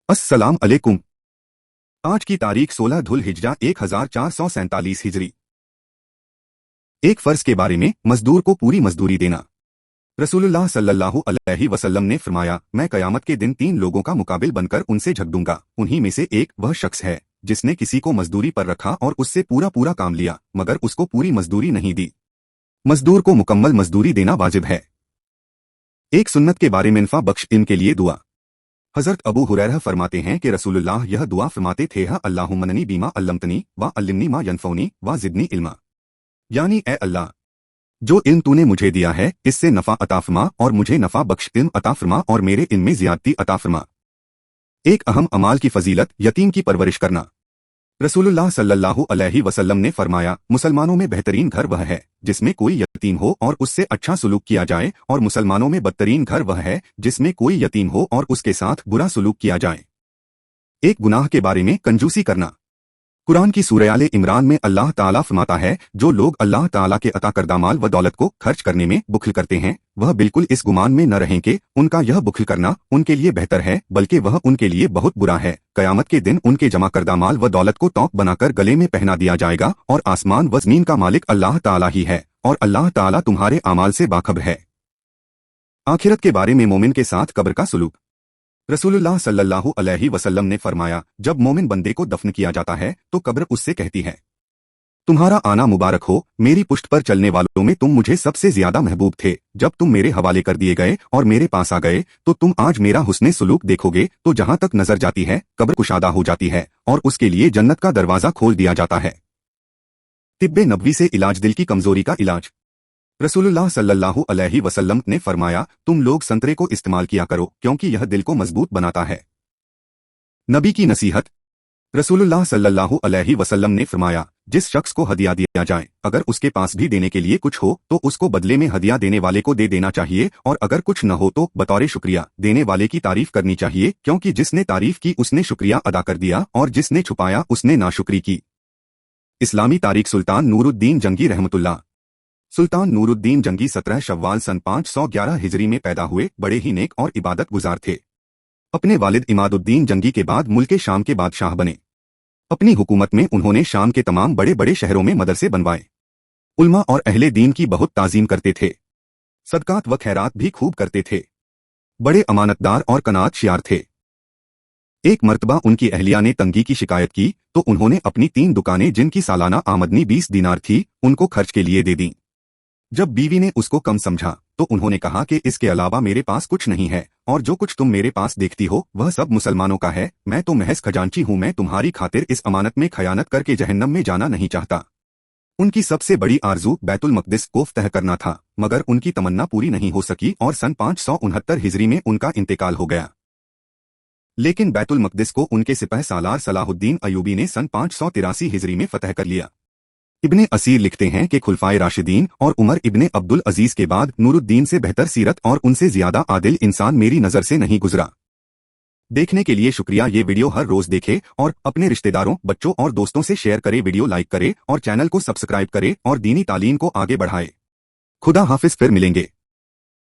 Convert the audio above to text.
अस्सलाम अलैकुम। आज की तारीख 16 धुल हिज्जा 1447 हिजरी। एक फर्ज के बारे में, मजदूर को पूरी मजदूरी देना। रसूलुल्लाह सल्लल्लाहु अलैहि वसल्लम ने फरमाया, मैं कयामत के दिन 3 लोगों का मुकाबिल बनकर उनसे झक दूंगा। उन्हीं में से एक वह शख्स है जिसने किसी को मजदूरी पर रखा और उससे पूरा पूरा काम लिया मगर उसको पूरी मजदूरी नहीं दी। मजदूर को मुकम्मल मजदूरी देना वाजिब है। एक सुन्नत के बारे में नफा बख्श इल्म के लिए दुआ। हजरत अबू हुरैरा फरमाते हैं कि रसूलुल्लाह यह दुआ फरमाते थे, अल्लाहुम्मनी बीमा अल्लमतनी व अल्लिमनी मा यनफौनी व ज़िदनी इल्मा, यानी ए अल्लाह, जो इल्म तूने मुझे दिया है इससे नफा अता फरमा और मुझे नफा बख्श इल्म अता फरमा और मेरे इल्म में ज़ियादती अता फरमा। एक अहम अमाल की फजीलत, यतीम की परवरिश करना। रसूलुल्लाह सल्लल्लाहु अलैहि वसल्लम ने फरमाया, मुसलमानों में बेहतरीन घर वह है जिसमें कोई यतीम हो और उससे अच्छा सुलूक किया जाए, और मुसलमानों में बदतरीन घर वह है जिसमें कोई यतीम हो और उसके साथ बुरा सुलूक किया जाए। एक गुनाह के बारे में, कंजूसी करना। कुरान की सूरह आले इमरान में अल्लाह ताला फरमाता है, जो लोग अल्लाह ताला के अता करदा माल व दौलत को खर्च करने में बुखल करते हैं, वह बिल्कुल इस गुमान में न रहें कि उनका यह बुखल करना उनके लिए बेहतर है, बल्कि वह उनके लिए बहुत बुरा है। कयामत के दिन उनके जमा करदा माल व दौलत को तौक बनाकर गले में पहना दिया जाएगा, और आसमान व ज़मीन का मालिक अल्लाह ताला ही है, और अल्लाह ताला तुम्हारे अमाल से बाखबर है। आखिरत के बारे में मोमिन के साथ कब्र का सुलूक। रसूलुल्लाह सल्लल्लाहु अलैहि वसल्लम ने फरमाया, जब मोमिन बंदे को दफन किया जाता है तो कब्र उससे कहती है, तुम्हारा आना मुबारक हो, मेरी पुष्ट पर चलने वालों में तुम मुझे सबसे ज्यादा महबूब थे। जब तुम मेरे हवाले कर दिए गए और मेरे पास आ गए तो तुम आज मेरा हुस्ने सुलूक देखोगे। तो जहां तक नजर जाती है कब्र कुशादा हो जाती है और उसके लिए जन्नत का दरवाजा खोल दिया जाता है। तिब्बे नबवी से इलाज, दिल की कमजोरी का इलाज। रसूलुल्लाह सल्लल्लाहु अलैहि वसल्लम ने फरमाया, तुम लोग संतरे को इस्तेमाल किया करो क्योंकि यह दिल को मजबूत बनाता है। नबी की नसीहत। रसूलुल्लाह सल्लल्लाहु अलैहि वसल्लम ने फरमाया, जिस शख्स को हदिया दिया जाए अगर उसके पास भी देने के लिए कुछ हो तो उसको बदले में हदिया देने वाले को दे देना चाहिए, और अगर कुछ न हो तो बतौर शुक्रिया देने वाले की तारीफ करनी चाहिए, क्योंकि जिसने तारीफ की उसने शुक्रिया अदा कर दिया और जिसने छुपाया उसने नाशुक्री की। इस्लामी तारीख। सुल्तान नूरुद्दीन जंगी रहमतुल्लाह। सुल्तान नूरुद्दीन जंगी 17 शव्वाल सन 511 हिजरी में पैदा हुए, बड़े ही नेक और इबादत गुजार थे। अपने वालिद इमादुद्दीन जंगी के बाद मुल्क शाम के बादशाह बने। अपनी हुकूमत में उन्होंने शाम के तमाम बड़े बड़े शहरों में मदरसे बनवाए। उल्मा और अहले दीन की बहुत ताजीम करते थे। सदकात व खैरात भी खूब करते थे। बड़े अमानतदार और कनात शियार थे। एक मर्तबा उनकी अहलिया ने तंगी की शिकायत की तो उन्होंने अपनी 3 दुकानें जिनकी सालाना आमदनी 20 दिनार थी उनको खर्च के लिए दे दी। जब बीवी ने उसको कम समझा तो उन्होंने कहा कि इसके अलावा मेरे पास कुछ नहीं है, और जो कुछ तुम मेरे पास देखती हो वह सब मुसलमानों का है। मैं तो महज खजांची हूँ, मैं तुम्हारी खातिर इस अमानत में खयानत करके जहन्नम में जाना नहीं चाहता। उनकी सबसे बड़ी आरजू बैतुल मक़दिस को फतह करना था, मगर उनकी तमन्ना पूरी नहीं हो सकी और सन 569 हिजरी में उनका इंतकाल हो गया। लेकिन बैतुल मक़दिस को उनके सिपह सालार सलाहुद्दीन अयूबी ने सन 583 हिजरी में फतह कर लिया। इब्ने असीर लिखते हैं कि खुलफाए राशिदीन और उमर इब्ने अब्दुल अजीज के बाद नूरुद्दीन से बेहतर सीरत और उनसे ज्यादा आदिल इंसान मेरी नजर से नहीं गुजरा। देखने के लिए शुक्रिया। ये वीडियो हर रोज देखे और अपने रिश्तेदारों, बच्चों और दोस्तों से शेयर करे। वीडियो लाइक करे और चैनल को सब्सक्राइब करे और दीनी तालीम को आगे बढ़ाए। खुदा हाफिज, फिर मिलेंगे।